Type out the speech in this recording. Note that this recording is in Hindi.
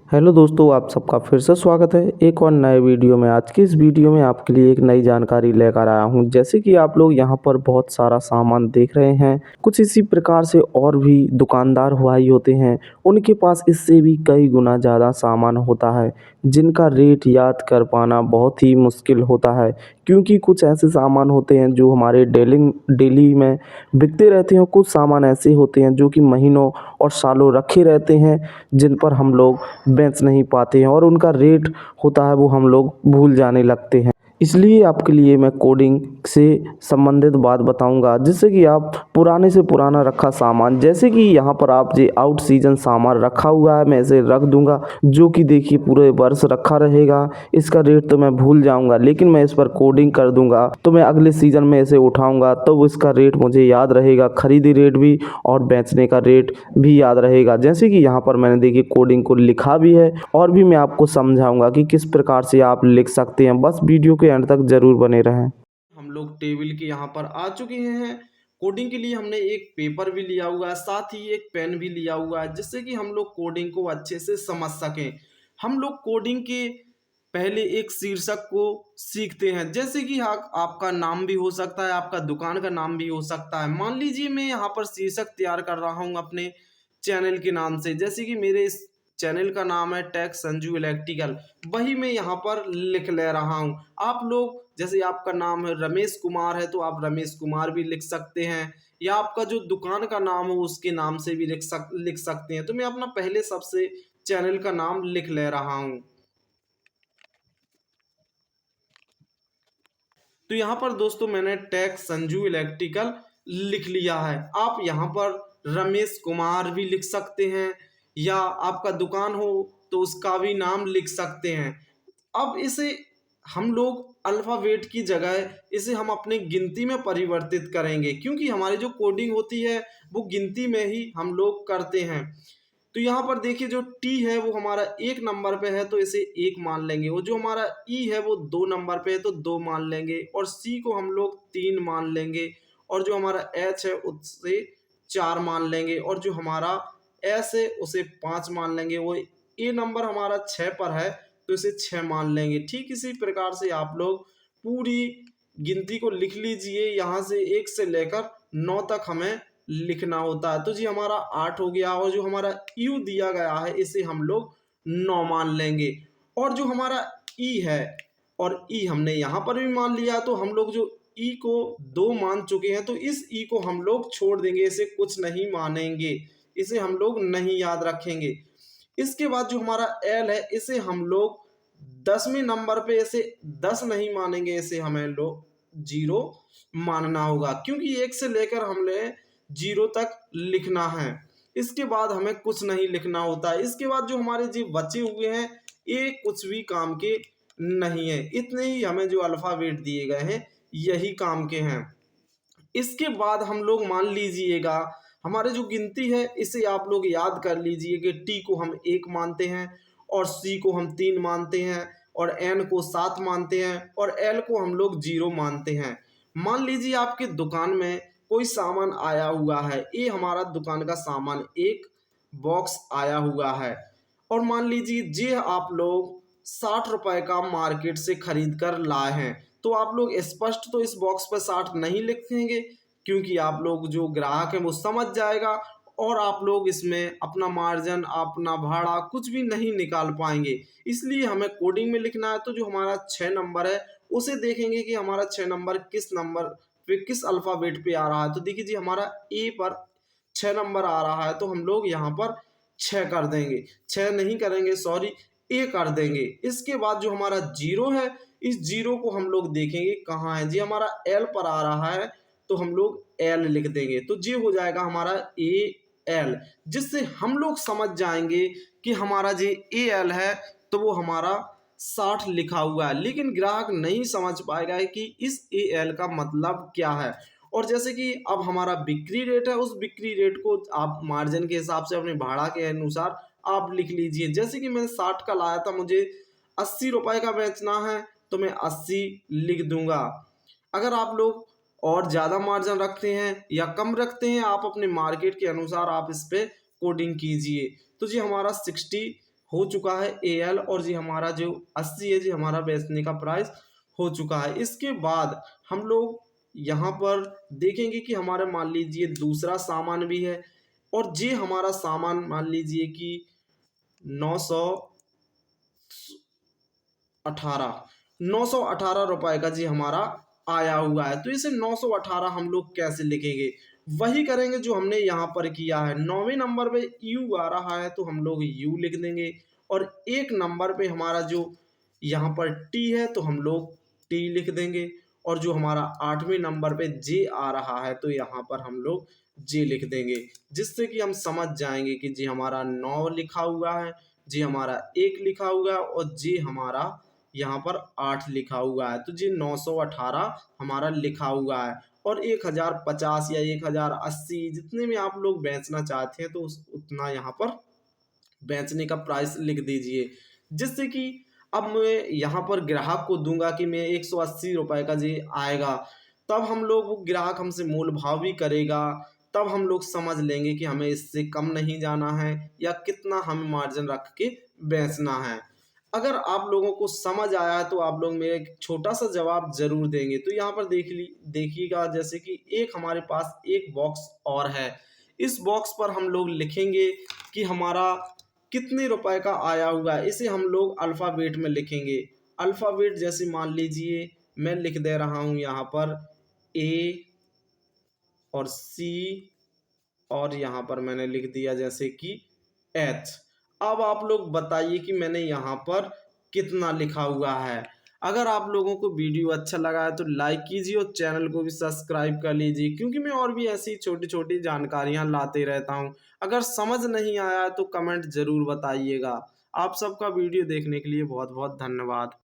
हेलो दोस्तों, आप सबका फिर से स्वागत है एक और नए वीडियो में। आज की इस वीडियो में आपके लिए एक नई जानकारी लेकर आया हूं। जैसे कि आप लोग यहां पर बहुत सारा सामान देख रहे हैं, कुछ इसी प्रकार से और भी दुकानदार भाई होते हैं, उनके पास इससे भी कई गुना ज़्यादा सामान होता है, जिनका रेट याद कर पाना बहुत ही मुश्किल होता है। क्योंकि कुछ ऐसे सामान होते हैं जो हमारे डेली में बिकते रहते हैं, कुछ सामान ऐसे होते हैं जो कि महीनों और सालों रखे रहते हैं, जिन पर हम लोग बेच नहीं पाते हैं और उनका रेट होता है वो हम लोग भूल जाने लगते हैं। इसलिए आपके लिए मैं कोडिंग से संबंधित बात बताऊंगा, जिससे कि आप पुराने से पुराना रखा सामान, जैसे कि यहाँ पर आप ये आउट सीजन सामान रखा हुआ है, मैं इसे रख दूंगा, जो कि देखिए पूरे वर्ष रखा रहेगा। इसका रेट तो मैं भूल जाऊंगा, लेकिन मैं इस पर कोडिंग कर दूंगा तो मैं अगले सीजन में इसे उठाऊंगा तो इसका रेट मुझे याद रहेगा, खरीदी रेट भी और बेचने का रेट भी याद रहेगा। जैसे कि यहाँ पर मैंने देखिए कोडिंग को लिखा भी है और भी मैं आपको समझाऊंगा कि किस प्रकार से आप लिख सकते हैं। बस वीडियो के एंड तक जरूर बने रहें। हम लोग टेबल के यहाँ पर आ चुके हैं। कोडिंग के लिए हमने एक पेपर भी लिया हुआ है, साथ ही एक पेन भी लिया हुआ है, जिससे कि हम लोग कोडिंग को अच्छे से समझ सकें। हम लोग कोडिंग के पहले एक शीर्षक को सीखते हैं, जैसे कि आपका नाम भी हो सकता है, आपका दुकान का नाम भी हो सकता है। मान लीजिए मैं यहाँ पर शीर्षक तैयार कर रहा हूँ अपने चैनल के नाम से, जैसे कि मेरे इस चैनल का नाम है टेक संजू इलेक्ट्रिकल, वही मैं यहाँ पर लिख ले रहा हूँ। आप लोग जैसे आपका नाम है रमेश कुमार है तो आप रमेश कुमार भी लिख सकते हैं, या आपका जो दुकान का नाम हो उसके नाम से भी लिख सकते हैं। तो मैं अपना पहले सबसे चैनल का नाम लिख ले रहा हूँ। तो यहाँ पर दोस्तों मैंने टेक संजू इलेक्ट्रिकल लिख लिया है। आप यहाँ पर रमेश कुमार भी लिख सकते हैं, या आपका दुकान हो तो उसका भी नाम लिख सकते हैं। अब इसे हम लोग अल्फ़ाबेट की जगह इसे हम अपने गिनती में परिवर्तित करेंगे, क्योंकि हमारी जो कोडिंग होती है वो गिनती में ही हम लोग करते हैं। तो यहाँ पर देखिए जो टी है वो हमारा 1 नंबर पे है तो इसे 1 मान लेंगे, और जो हमारा ई है वो 2 नंबर पे है तो 2 मान लेंगे, और सी को हम लोग 3 मान लेंगे, और जो हमारा एच है उससे 4 मान लेंगे, और जो हमारा एस है उसे 5 मान लेंगे। वो ए नंबर हमारा 6 पर है तो इसे 6 मान लेंगे। ठीक इसी प्रकार से आप लोग पूरी गिनती को लिख लीजिए, यहाँ से 1 से लेकर 9 तक हमें लिखना होता है। तो जी हमारा 8 हो गया, और जो हमारा यू दिया गया है इसे हम लोग 9 मान लेंगे, और जो हमारा ई है, और ई हमने यहाँ पर भी मान लिया, तो हम लोग जो ई को 2 मान चुके हैं तो इस ई को हम लोग छोड़ देंगे, इसे कुछ नहीं मानेंगे, इसे हम लोग नहीं याद रखेंगे। इसके बाद जो हमारा एल है इसे हम लोग 10वें नंबर पे इसे 10 नहीं मानेंगे, इसे हमें लोग 0 मानना होगा, क्योंकि 1 से लेकर हमने 0 तक लिखना है। इसके बाद हमें कुछ नहीं लिखना होता है। इसके बाद जो हमारे जो बचे हुए हैं ये कुछ भी काम के नहीं है, इतने ही हमें जो अल्फ़ाबेट दिए गए हैं यही काम के हैं। इसके बाद हम लोग मान लीजिएगा हमारे जो गिनती है इसे आप लोग याद कर लीजिए कि टी को हम 1 मानते हैं, और सी को हम 3 मानते हैं, और एन को 7 मानते हैं, और एल को हम लोग 0 मानते हैं। मान लीजिए आपके दुकान में कोई सामान आया हुआ है, ये हमारा दुकान का सामान एक बॉक्स आया हुआ है, और मान लीजिए जे आप लोग 60 रुपए का मार्केट से खरीद कर लाए हैं, तो आप लोग स्पष्ट तो इस बॉक्स पर 60 नहीं लिखेंगे, क्योंकि आप लोग जो ग्राहक है वो समझ जाएगा, और आप लोग इसमें अपना मार्जिन अपना भाड़ा कुछ भी नहीं निकाल पाएंगे। इसलिए हमें कोडिंग में लिखना है, तो जो हमारा 6 नंबर है उसे देखेंगे कि हमारा 6 नंबर किस नंबर पे किस अल्फ़ाबेट पे आ रहा है। तो देखिए जी हमारा ए पर 6 नंबर आ रहा है, तो हम लोग यहाँ पर 6 कर देंगे, 6 नहीं करेंगे सॉरी, ए कर देंगे। इसके बाद जो हमारा 0 है इस 0 को हम लोग देखेंगे कहाँ है, जी हमारा एल पर आ रहा है तो हम लोग एल लिख देंगे, तो ये हो जाएगा हमारा ए एल, जिससे हम लोग समझ जाएंगे कि हमारा जो ए एल है तो वो हमारा 60 लिखा हुआ है। लेकिन ग्राहक नहीं समझ पाएगा कि इस ए एल का मतलब क्या है। और जैसे कि अब हमारा बिक्री रेट है, उस बिक्री रेट को आप मार्जिन के हिसाब से अपने भाड़ा के अनुसार आप लिख लीजिए। जैसे कि मैंने 60 का लाया था, मुझे 80 रुपए का बेचना है तो मैं 80 लिख दूंगा। अगर आप लोग और ज़्यादा मार्जिन रखते हैं या कम रखते हैं, आप अपने मार्केट के अनुसार आप इस पे कोडिंग कीजिए। तो जी हमारा 60 हो चुका है AL, और जी हमारा जो 80 है जी हमारा बेचने का प्राइस हो चुका है। इसके बाद हम लोग यहाँ पर देखेंगे कि हमारा मान लीजिए दूसरा सामान भी है, और जी हमारा सामान मान लीजिए कि 918 रुपए का जी हमारा आया हुआ है। तो इसे 918 हम लोग कैसे लिखेंगे? वही करेंगे जो हमने यहाँ पर किया है। 9वें नंबर पे यू आ रहा है तो हम लोग यू लिख देंगे, और 1 नंबर पे हमारा जो यहाँ पर टी है तो हम लोग टी लिख देंगे, और जो हमारा 8वें नंबर पे जे आ रहा है तो यहाँ पर हम लोग जे लिख देंगे, जिससे कि हम समझ जाएंगे कि जी हमारा 9 लिखा हुआ है, जी हमारा 1 लिखा हुआ है, और जी हमारा यहाँ पर 8 लिखा हुआ है। तो जी 918 हमारा लिखा हुआ है, और 1050 या 1080 जितने में आप लोग बेचना चाहते हैं तो उतना यहाँ पर बेचने का प्राइस लिख दीजिए, जिससे कि अब मैं यहाँ पर ग्राहक को दूंगा कि मैं 180 रुपए का जी आएगा, तब हम लोग वो ग्राहक हमसे मोल भाव भी करेगा, तब हम लोग समझ लेंगे कि हमें इससे कम नहीं जाना है या कितना हमें मार्जिन रख के बेचना है। अगर आप लोगों को समझ आया है तो आप लोग मेरे एक छोटा सा जवाब जरूर देंगे। तो यहाँ पर देखिएगा, जैसे कि एक हमारे पास एक बॉक्स और है, इस बॉक्स पर हम लोग लिखेंगे कि हमारा कितने रुपए का आया हुआ है। इसे हम लोग अल्फ़ाबेट में लिखेंगे। अल्फ़ाबेट जैसे मान लीजिए मैं लिख दे रहा हूँ यहाँ पर ए और सी, और यहाँ पर मैंने लिख दिया जैसे कि एच। अब आप लोग बताइए कि मैंने यहाँ पर कितना लिखा हुआ है। अगर आप लोगों को वीडियो अच्छा लगा है तो लाइक कीजिए, और चैनल को भी सब्सक्राइब कर लीजिए, क्योंकि मैं और भी ऐसी छोटी छोटी जानकारियाँ लाते रहता हूँ। अगर समझ नहीं आया तो कमेंट ज़रूर बताइएगा। आप सबका वीडियो देखने के लिए बहुत बहुत धन्यवाद।